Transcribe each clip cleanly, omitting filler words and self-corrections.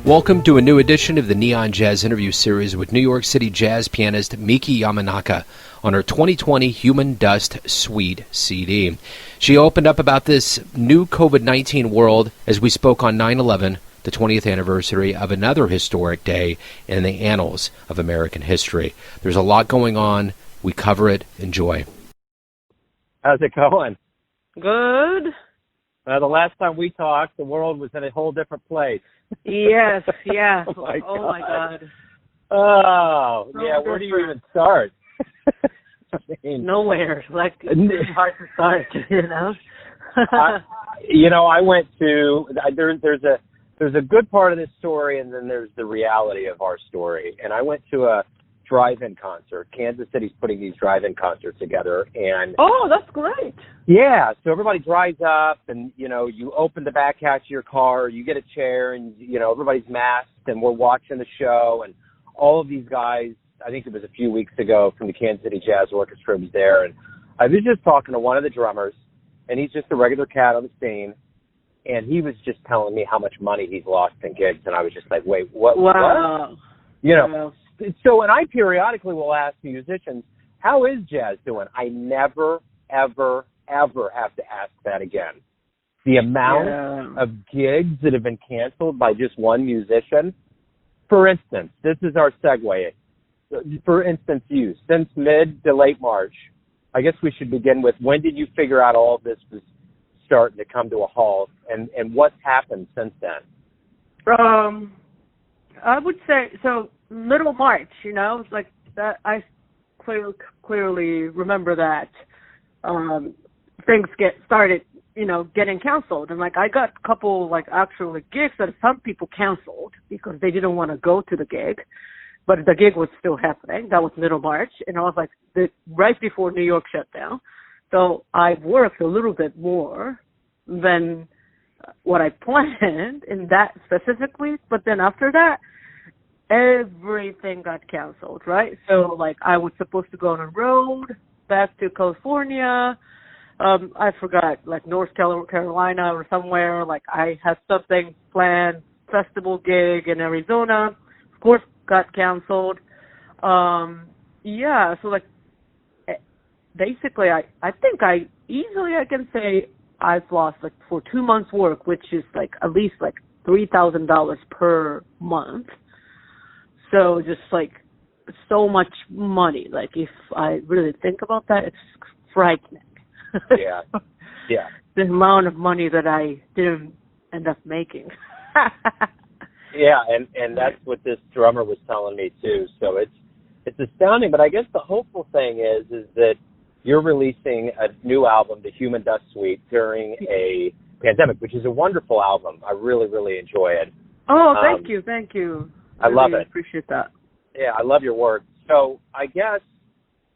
Welcome to a new edition of the Neon Jazz interview series with New York City jazz pianist Miki Yamanaka on her 2020 Human Dust Suite CD. She opened up about this new COVID-19 world as we spoke on 9/11, the 20th anniversary of another historic day in the annals of American history. There's a lot going on. We cover it. Enjoy. How's it going? Good. The last time we talked, the world was in a whole different place. Yes, yeah. Oh, my God. Oh, yeah, where do you even start? I mean, nowhere. Like, it's hard to start, you know? I went to, there's a good part of this story, and then there's the reality of our story. And I went to a drive-in concert. Kansas City's putting these drive-in concerts together, and oh, that's great. Yeah, so everybody drives up, and you open the back hatch of your car, you get a chair, and everybody's masked, and we're watching the show, and all of these guys. I think it was a few weeks ago from the Kansas City Jazz Orchestra was there, and I was just talking to one of the drummers, and he's just a regular cat on the scene, and he was just telling me how much money he's lost in gigs, and I was just like, wait, what? Wow. What? Wow. So, and I periodically will ask musicians, how is jazz doing? I never, ever, ever have to ask that again. The amount of gigs that have been canceled by just one musician. For instance, this is our segue. For instance, since mid to late March, I guess we should begin with, when did you figure out all of this was starting to come to a halt, and what's happened since then? I would say, so middle March, it's like that. I clearly remember that things started, getting canceled. And like I got a couple actually gigs that some people canceled because they didn't want to go to the gig, but the gig was still happening. That was middle March, and I was like right before New York shut down. So I worked a little bit more than what I planned in that specifically, but then after that, everything got canceled, right? So, I was supposed to go on a road back to California. I forgot, North Carolina or somewhere. I had something planned, festival gig in Arizona. Of course, got canceled. So, basically, I think I can say I've lost, for 2 months' work, which is, at least, $3,000 per month. So just so much money. If I really think about that, it's frightening. Yeah. Yeah. The amount of money that I didn't end up making. Yeah, and that's what this drummer was telling me too. So it's astounding, but I guess the hopeful thing is that you're releasing a new album, the Human Dust Suite, during a pandemic, which is a wonderful album. I really, really enjoy it. Oh, thank you. I love it. Appreciate that. Yeah, I love your work. So I guess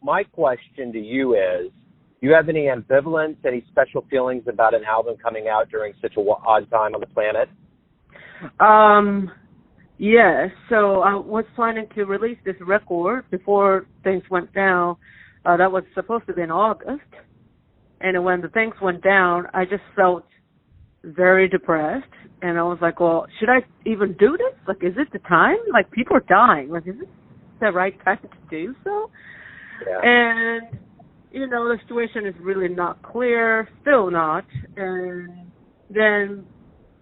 my question to you is, do you have any ambivalence, any special feelings about an album coming out during such an odd time on the planet? Yeah, so I was planning to release this record before things went down. That was supposed to be in August. And when the things went down, I just felt very depressed. And I was like, well, should I even do this? Is it the time? People are dying. Is it the right time to do so? Yeah. And, the situation is really not clear, still not.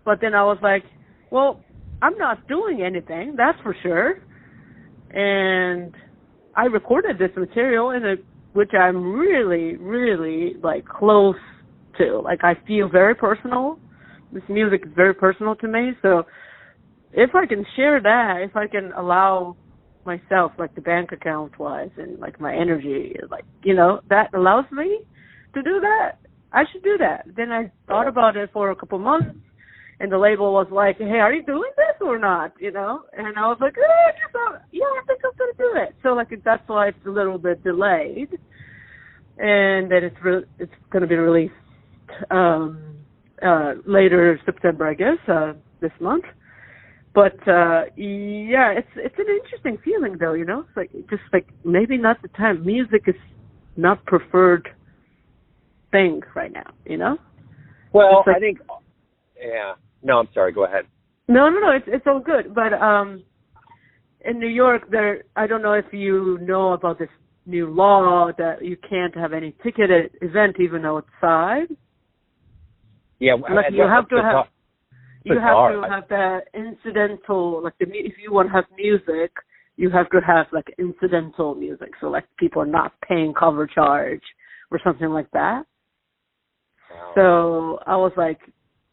But then I was like, well, I'm not doing anything, that's for sure. And I recorded this material, which I'm really, really, close to. I feel very personal. This music is very personal to me, so if I can share that, if I can allow myself, the bank account-wise and, my energy, that allows me to do that, I should do that. Then I thought about it for a couple months, and the label was like, hey, are you doing this or not, And I was like, I think I'm going to do it. So, that's why it's a little bit delayed, and then it's going to be released later September, I guess, this month. But it's an interesting feeling, though. It's maybe not the time. Music is not preferred thing right now. Well, I think, yeah. No, I'm sorry. Go ahead. No, it's all good. But in New York, I don't know if you know about this new law that you can't have any ticketed event even outside. Yeah, like you have to have the incidental, like if you want to have music, you have to have like incidental music, so like people are not paying cover charge or something like that. Wow. So I was like,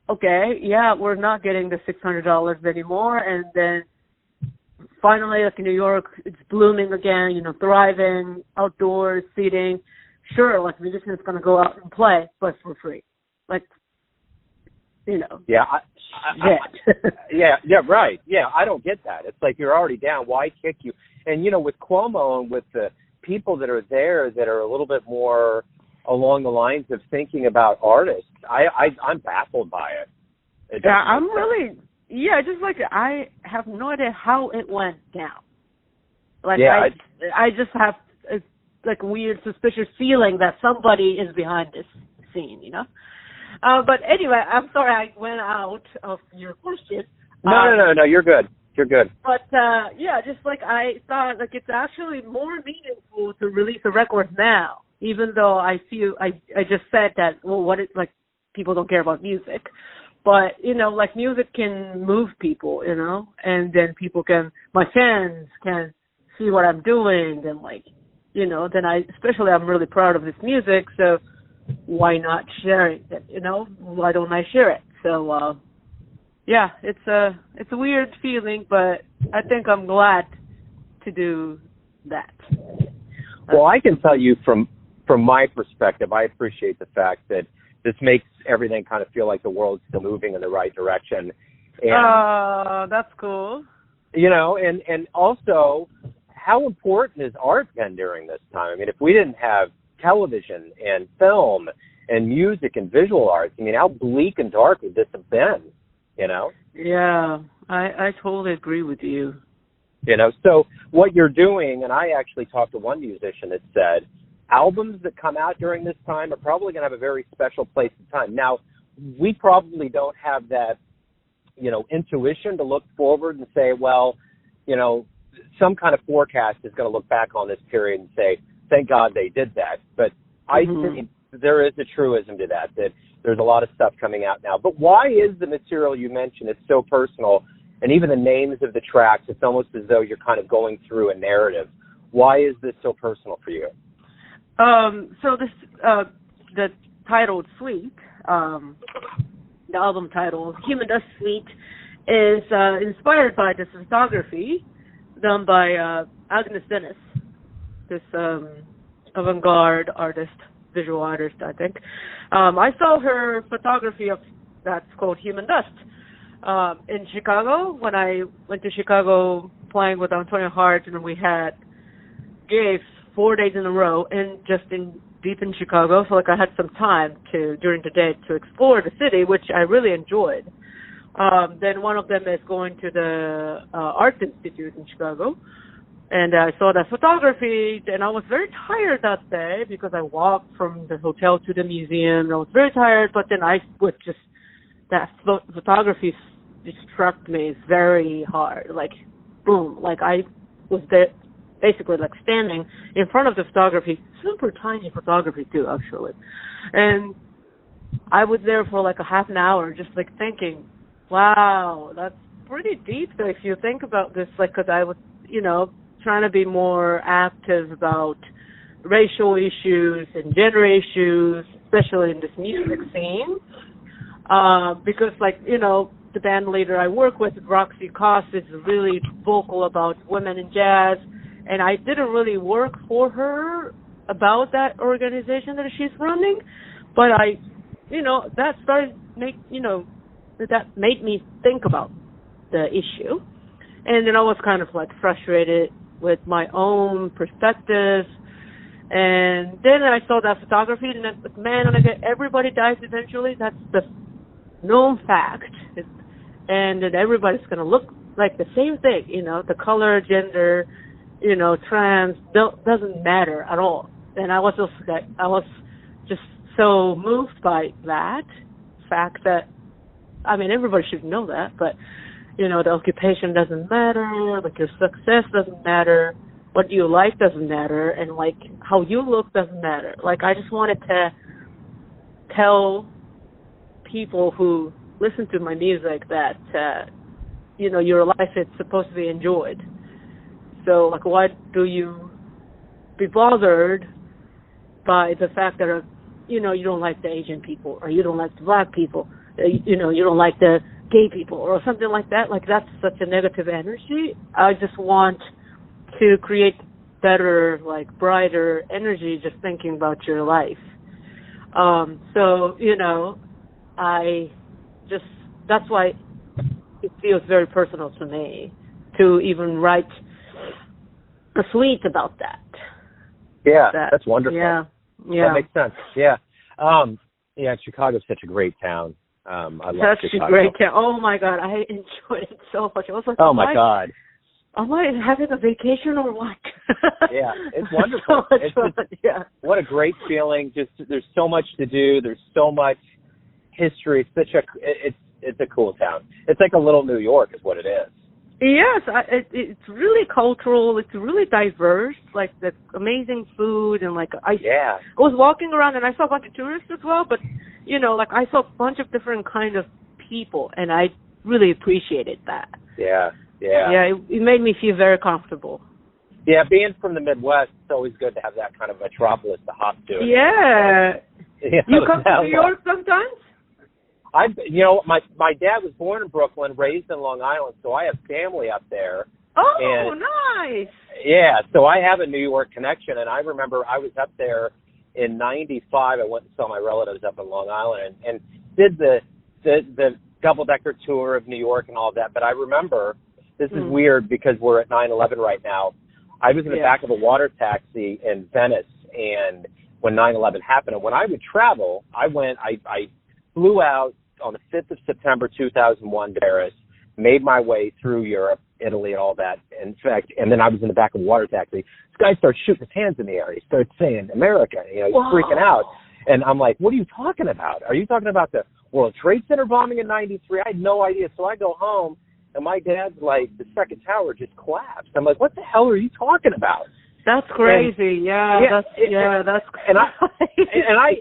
okay, yeah, we're not getting the $600 anymore. And then finally, like in New York, it's blooming again, thriving, outdoors, seating. Sure, like musicians going to go out and play, but for free. Like, Yeah. Yeah, right. Yeah, I don't get that. It's like you're already down. Why kick you? And, with Cuomo and with the people that are there that are a little bit more along the lines of thinking about artists, I'm baffled by it. Yeah, I'm really, just like I have no idea how it went down. Like, yeah, I just have like a weird, suspicious feeling that somebody is behind this scene, But anyway, I'm sorry I went out of your question. No, you're good. You're good. But, just like I thought, like it's actually more meaningful to release a record now, even though I feel, I just said that, well, like people don't care about music. But, like music can move people, and then my fans can see what I'm doing and like, then I'm really proud of this music, so why not share it? Why don't I share it? So, it's a weird feeling, but I think I'm glad to do that. Well, I can tell you from my perspective, I appreciate the fact that this makes everything kind of feel like the world's still moving in the right direction. And, that's cool. And also, how important has art been during this time? I mean, if we didn't have television and film and music and visual arts, I mean, how bleak and dark would this have been, Yeah, I totally agree with you. So what you're doing, and I actually talked to one musician that said, albums that come out during this time are probably going to have a very special place in time. Now, we probably don't have that, intuition to look forward and say, well, some kind of forecast is going to look back on this period and say, thank God they did that. But I think there is a truism to that there's a lot of stuff coming out now. But why is the material you mentioned, it's so personal, and even the names of the tracks, it's almost as though you're kind of going through a narrative. Why is this so personal for you? So this, the titled Suite, the album title, Human Dust Suite, is inspired by this photography done by Agnes Dennis, this avant-garde artist, visual artist, I think. I saw her photography that's called Human Dust in Chicago when I went to Chicago playing with Antonio Hart, and we had gigs 4 days in a row and deep in Chicago. So like I had some time during the day to explore the city, which I really enjoyed. Then one of them is going to the Art Institute in Chicago. And I saw that photography, and I was very tired that day because I walked from the hotel to the museum. I was very tired, but then that photography struck me very hard. Like, boom, like I was there, basically like standing in front of the photography, super tiny photography too, actually. And I was there for like a half an hour just like thinking, wow, that's pretty deep though if you think about this, like, because I was, trying to be more active about racial issues and gender issues, especially in this music scene. Because, like, the band leader I work with, Roxy Koss, is really vocal about women in jazz, and I didn't really work for her about that organization that she's running, but that made me think about the issue. And then I was kind of like frustrated with my own perspective. And then I saw that photography, and then, man, everybody dies eventually. That's the known fact. And then everybody's going to look like the same thing, the color, gender, trans, doesn't matter at all. And I was just so moved by that fact that, I mean, everybody should know that, but the occupation doesn't matter, like your success doesn't matter, what you like doesn't matter, and like how you look doesn't matter. Like I just wanted to tell people who listen to my music that your life is supposed to be enjoyed. So like, why do you be bothered by the fact that you don't like the Asian people, or you don't like the black people, you don't like the gay people, or something like that? Like that's such a negative energy. I just want to create better, like brighter energy just thinking about your life. So that's why it feels very personal to me to even write a suite about that. Yeah, that's wonderful. Yeah. That makes sense. Yeah. Chicago's such a great town. I love such Chicago. a great town. Oh my God, I enjoyed it so much. I was like, oh my God. Am I having a vacation or what? Yeah, it's wonderful. So much fun. Yeah. What a great feeling. Just there's so much to do. There's so much history. It's a cool town. It's like a little New York is what it is. Yes, it's really cultural. It's really diverse. Like the amazing food and like I was walking around and I saw a bunch of tourists as well. But like I saw a bunch of different kind of people, and I really appreciated that. Yeah. It made me feel very comfortable. Yeah, being from the Midwest, it's always good to have that kind of metropolis to hop to. Yeah. You come to New York sometimes? My dad was born in Brooklyn, raised in Long Island, so I have family up there. Oh, nice. Yeah, so I have a New York connection, and I remember I was up there in '95. I went and saw my relatives up in Long Island and did the double-decker tour of New York and all of that. But I remember, this is weird because we're at 9/11 right now, I was in the back of a water taxi in Venice, and when 9/11 happened, and when I would travel, I flew out on the 5th of September 2001 to Paris, made my way through Europe, Italy, and all that. In fact, and then I was in the back of a water taxi. This guy starts shooting his hands in the air. He starts saying, America. He's freaking out. And I'm like, what are you talking about? Are you talking about the World Trade Center bombing in '93? I had no idea. So I go home, and my dad's like, the second tower just collapsed. I'm like, what the hell are you talking about? That's crazy. That's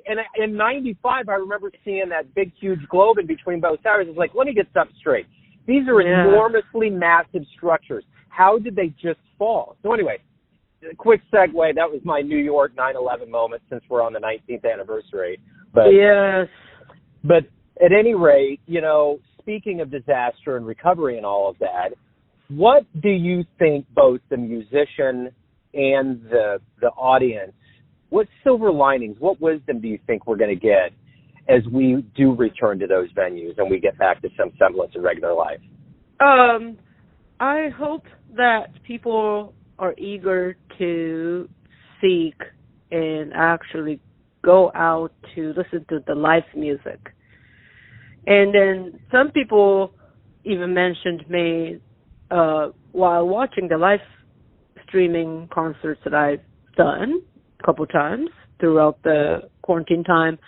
and in '95, I remember seeing that big, huge globe in between both towers. It's like, let me get something straight. These are enormously massive structures. How did they just fall? So anyway, quick segue. That was my New York 9/11 moment, since we're on the 19th anniversary. But yes. But at any rate, speaking of disaster and recovery and all of that, what do you think both the musician and the audience, what silver linings, what wisdom do you think we're going to get as we do return to those venues and we get back to some semblance of regular life? I hope that people are eager to seek and actually go out to listen to the live music. And then some people even mentioned me while watching the live streaming concerts that I've done a couple times throughout the quarantine time.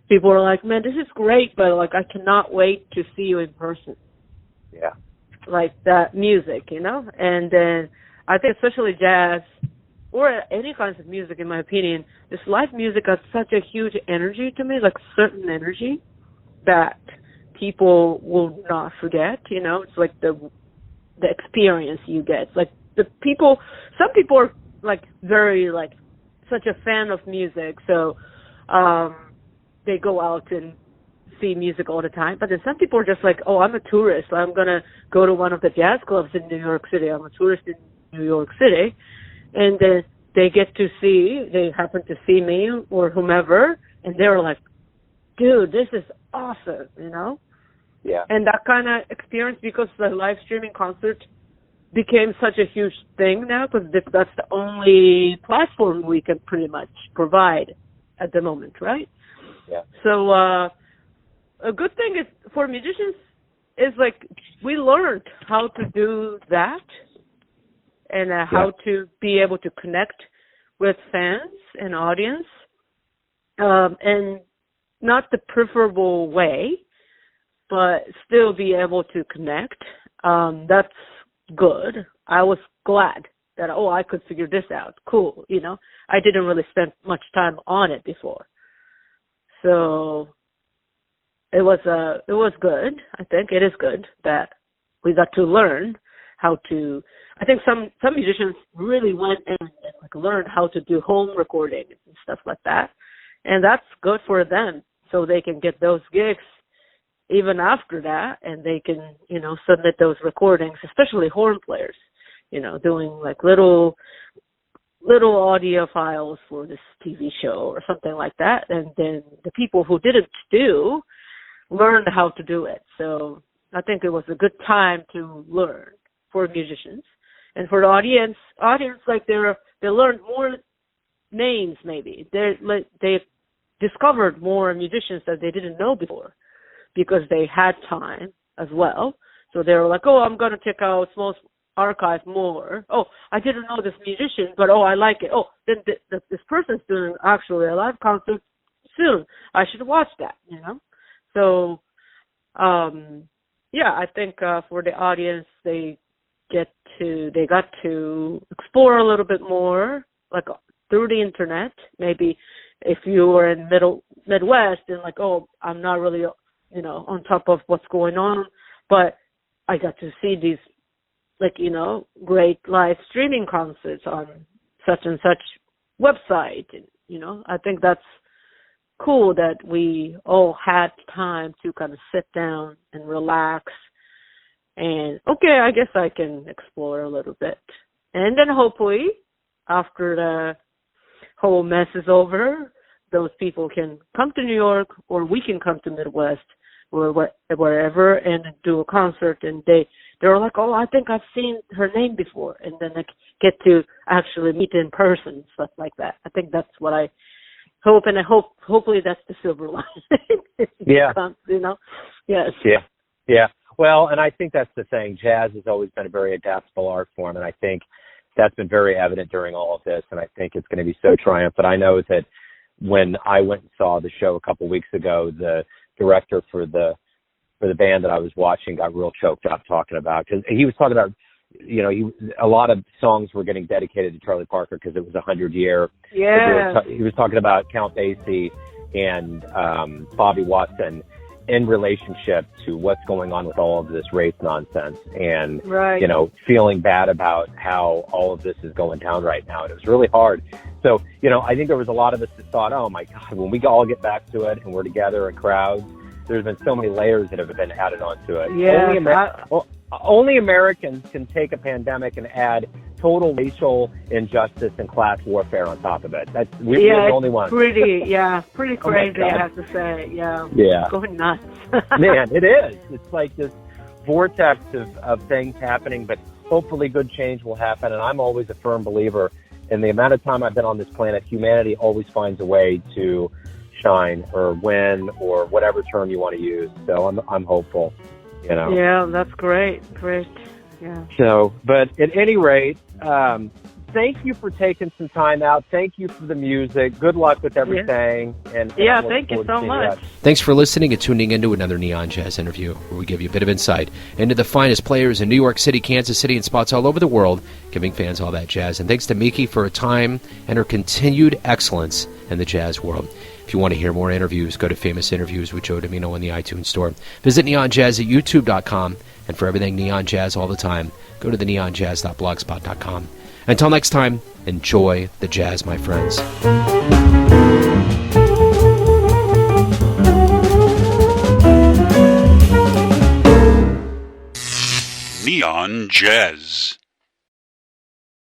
People are like, man, this is great, but like I cannot wait to see you in person. Yeah. Like that music, And then I think especially jazz or any kinds of music, in my opinion, this live music has such a huge energy to me, like certain energy that people will not forget, It's like the experience you get. It's like some people are like very like such a fan of music, so they go out and see music all the time. But then some people are just like, oh, I'm a tourist. I'm going to go to one of the jazz clubs in New York City. I'm a tourist in New York City. And then they happen to see me or whomever, and they're like, dude, this is awesome, Yeah. And that kind of experience, because the live streaming concert became such a huge thing now, because that's the only platform we can pretty much provide at the moment, right? Yeah. So a good thing is for musicians is like we learned how to do that and how to be able to connect with fans and audience, and not the preferable way, but still be able to connect That's good. I was glad that, I could figure this out. Cool, I didn't really spend much time on it before. So it was good. I think it is good that we got to learn how to. I think some musicians really went and learned how to do home recording and stuff like that, and that's good for them. So they can get those gigs even after that, and they can submit those recordings, especially horn players, doing little audio files for this TV show or something like that, and then the people who didn't learned how to do it. So I think it was a good time to learn for musicians. And for the audience, they learned more names maybe. They discovered more musicians that they didn't know before because they had time as well. So they were like, I'm going to check out Small Archive more. I didn't know this musician, but I like it. Then this person's doing actually a live concert soon. I should watch that, So, I think for the audience, they got to explore a little bit more, through the internet. Maybe if you were in Midwest and I'm not really, on top of what's going on, but I got to see these, great live streaming concerts on such and such website. And, I think that's cool that we all had time to kind of sit down and relax and I guess I can explore a little bit. And then hopefully after the whole mess is over, those people can come to New York or we can come to Midwest or wherever and do a concert, and they're like, I think I've seen her name before, and then they get to actually meet in person, stuff like that. I think that's what I hope, and hopefully that's the silver lining. Yeah. Yes. Yeah. Well, and I think that's the thing. Jazz has always been a very adaptable art form, and I think that's been very evident during all of this, and I think it's going to be so triumphant. I know that when I went and saw the show a couple weeks ago, the director for the band that I was watching got real choked up talking about, because he was talking about, a lot of songs were getting dedicated to Charlie Parker because it was 100-year. Yeah. He was talking about Count Basie and Bobby Watson in relationship to what's going on with all of this race nonsense and, right. Feeling bad about how all of this is going down right now. And it was really hard. So, I think there was a lot of us that thought, oh my God, when we all get back to it and we're together in crowds, there's been so many layers that have been added onto it. Yeah. Only Americans can take a pandemic and add total racial injustice and class warfare on top of it. We're the only ones. Pretty crazy, I have to say. Yeah. Yeah. Going nuts. Man, it is. It's like this vortex of things happening, but hopefully good change will happen. And I'm always a firm believer in the amount of time I've been on this planet, humanity always finds a way to shine or win or whatever term you want to use. So I'm hopeful. Yeah, that's great. Yeah. So, but at any rate, thank you for taking some time out. Thank you for the music. Good luck with everything. Yeah. And Thank you so much. Thanks for listening and tuning into another Neon Jazz interview, where we give you a bit of insight into the finest players in New York City, Kansas City, and spots all over the world, giving fans all that jazz. And thanks to Miki for her time and her continued excellence in the jazz world. If you want to hear more interviews, go to Famous Interviews with Joe Domino in the iTunes Store. Visit Neon Jazz at youtube.com. And for everything Neon Jazz all the time, go to the neonjazz.blogspot.com. Until next time, enjoy the jazz, my friends. Neon Jazz.